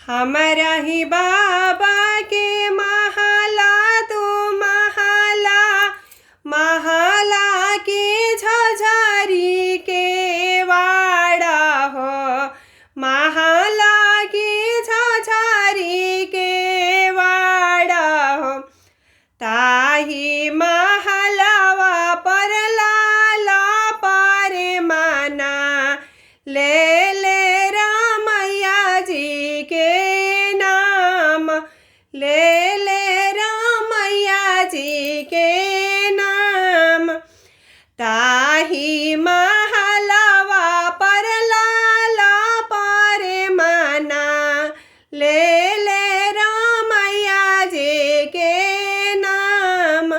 हमारा ही बाबा के महला तू महला, महला के झझरी के वाड़ा हो, महला के झझरी के वाड़ा हो। ताही महलवा पर लाला पर माना, ले ले रामैया जी के नाम, ले ले रामैया जी के नाम। ताही महलवा पर लाला पर माना, ले ले रामैया जी के नाम,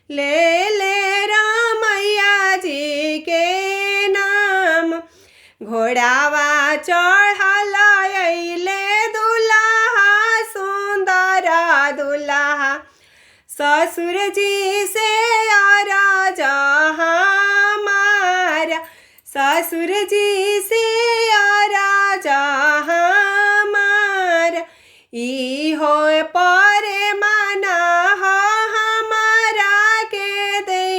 ले ले रामैया जी के नाम। घोड़ावा चढ़ल अइले दुल्हा सुंदर दुल्हा, ससुर जी से अरज हमारा, ससुर जी से अरज हमारा। ई हो पर माना हो हमारा के दे,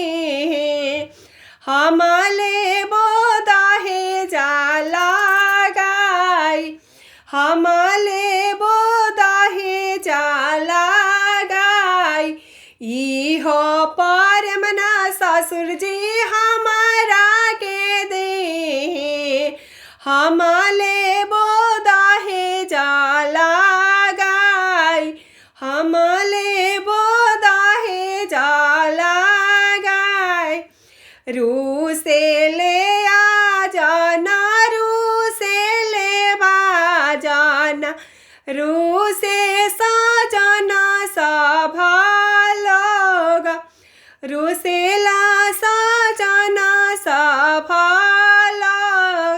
हम लेबो दहेजा लगाई, हम लेबो दहेजा लगाई। ई हो पर मना ससुर जी हमारा के दे, हम लेबो दहेजा लगाई, हम लेबो दहेजा लगाई। रूसे ले आ जाना, रूसे ले बा जाना, रूसे सजना सब लोग, रूसेला सजना सब लोग।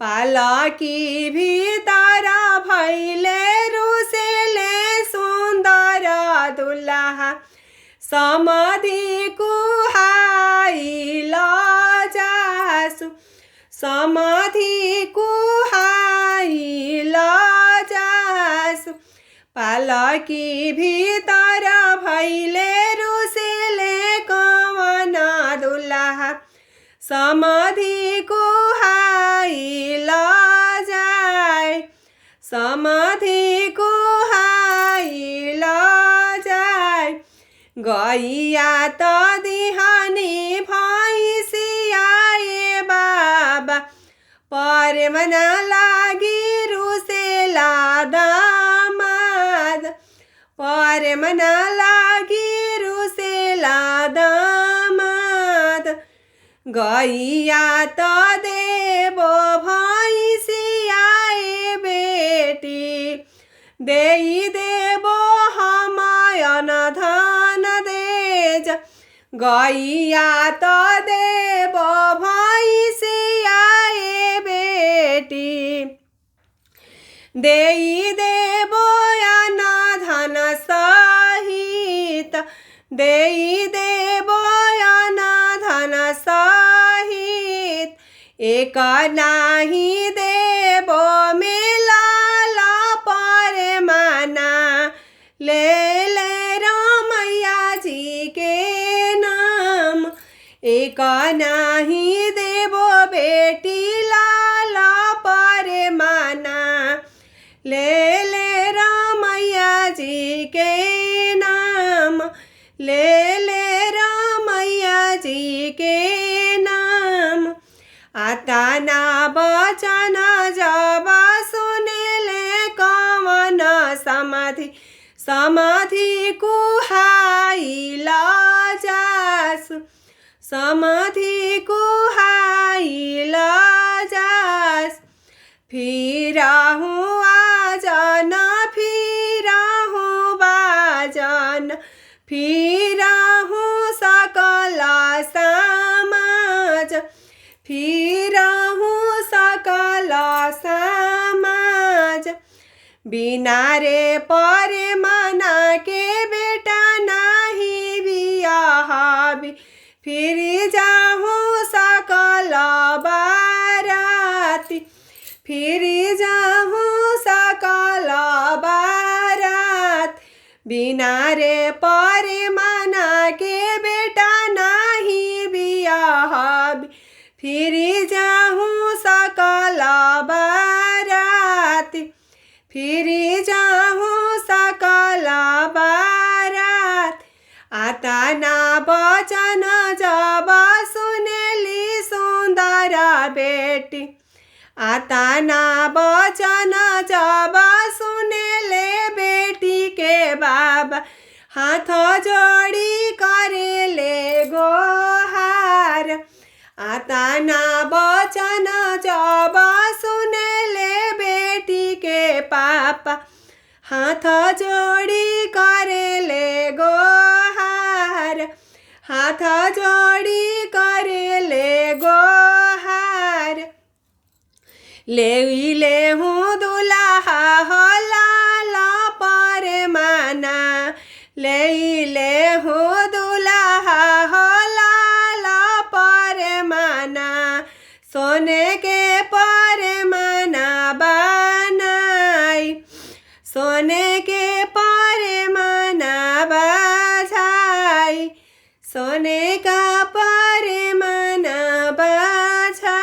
पालकी भीतर भैले रूसेले सुंदर दुल्हा, समाधि कुहाइल जासु, समाधि कुहाइल जासु। पालकी भीतर भैले रूसेले कवन दुल्हा, समाधि कुहाइल जाय, समाधि कुहाइल जाय। गैया त दिहानी भैंसिया ए बाबा, पर मना लागी रूसेला दामाद, पर मना लागी रूसेला दामाद। गैया त देबो भैंसिया ए बेटी, देई देबो हमायन धन देज। गैया त देबो भैंसिया ए बेटी, देई देबो अन धन सहित, देई देबो अन धन सहित। एक नाही देबो मेलाला पर माना, ले ले रामैया जी के नाम। एक नाही देबो बेटी लाला पर माना, ले ले रामैया जी के नाम, ले ले रामैया जी के नाम। आता ना बचन जब सुनेले कवन समाधि, समाधि कुहाइल जासु, समाधि कुहाइल जास। फिरहु आजन फिरहु बाजन, फिरहु सकल समाज, फिरहु सकल समाज। बिना रे पर मना के बेटा नाही बियाहबी, फिर जाहूँ सकल बाराती, फिर जाहूँ सकल बिना रे परे मना के बेटा नाही बियाह फिर जाहूँ सकल बारात फिर जाहूँ सकल बारात आता ना बचन जब सुनेली सुंदर बेटी आता ना बचन जब सुनेले बेटी के बाबा हाथ जोड़ी करेले गोहार आता ना बचन जब सुनेले बेटी के पापा हाथ जोड़ी करेले गोहार हाथ जोड़ी करेले गोहार ले हूँ दुल्हा हो लाल पर माना ले हूँ दुल्हा हो लाल पर माना सोने के पर माना बनाई सोने के पर माना बाझाई सोने का पर माना बाझा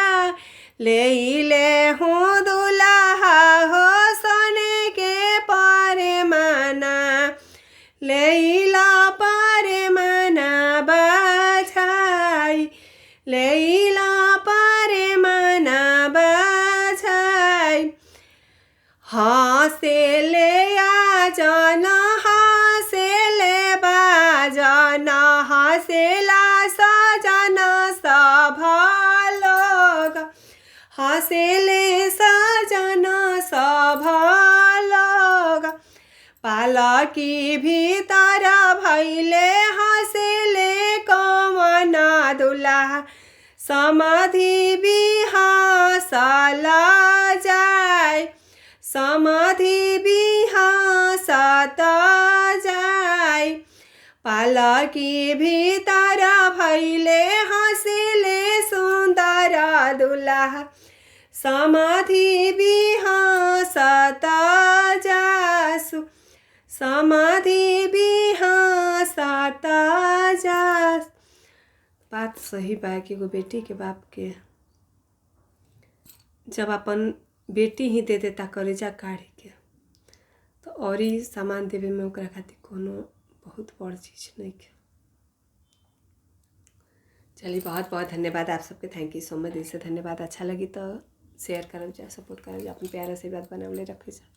ले हूँ दुल्हा हो सोने के पर माना लेला पर माना बाझाई लेला पर माना बाझाई हँसे ले आ जाना हँसे ले बाजन हँसेला सजन सब लोग हँसेले सजन सब लोग पालकी भीतर भैले हँसेले कमन दुल्हा समाधि बिहासल जाय समाधि बिहासत जाय पालकी भीतर भैले हँसेले सुंदर दुल्हा समाधि बिहासत जासु समाधि बिहासत जास। बात सही बा कि एगो बेटी के बाप के जब अपन बेटी ही दे देता करेजा काढ़ी के तो और ही सामान देवे में ओकरा खातिर कोनो बहुत बड़ चीज़ नहीं के। चलिए बहुत बहुत धन्यवाद आप सबके, थैंक यू सो मच, दिल से धन्यवाद। अच्छा लगी तो शेयर करब जा, सपोर्ट करब जा, अपन प्यार आशीर्वाद बनवले रखे जा।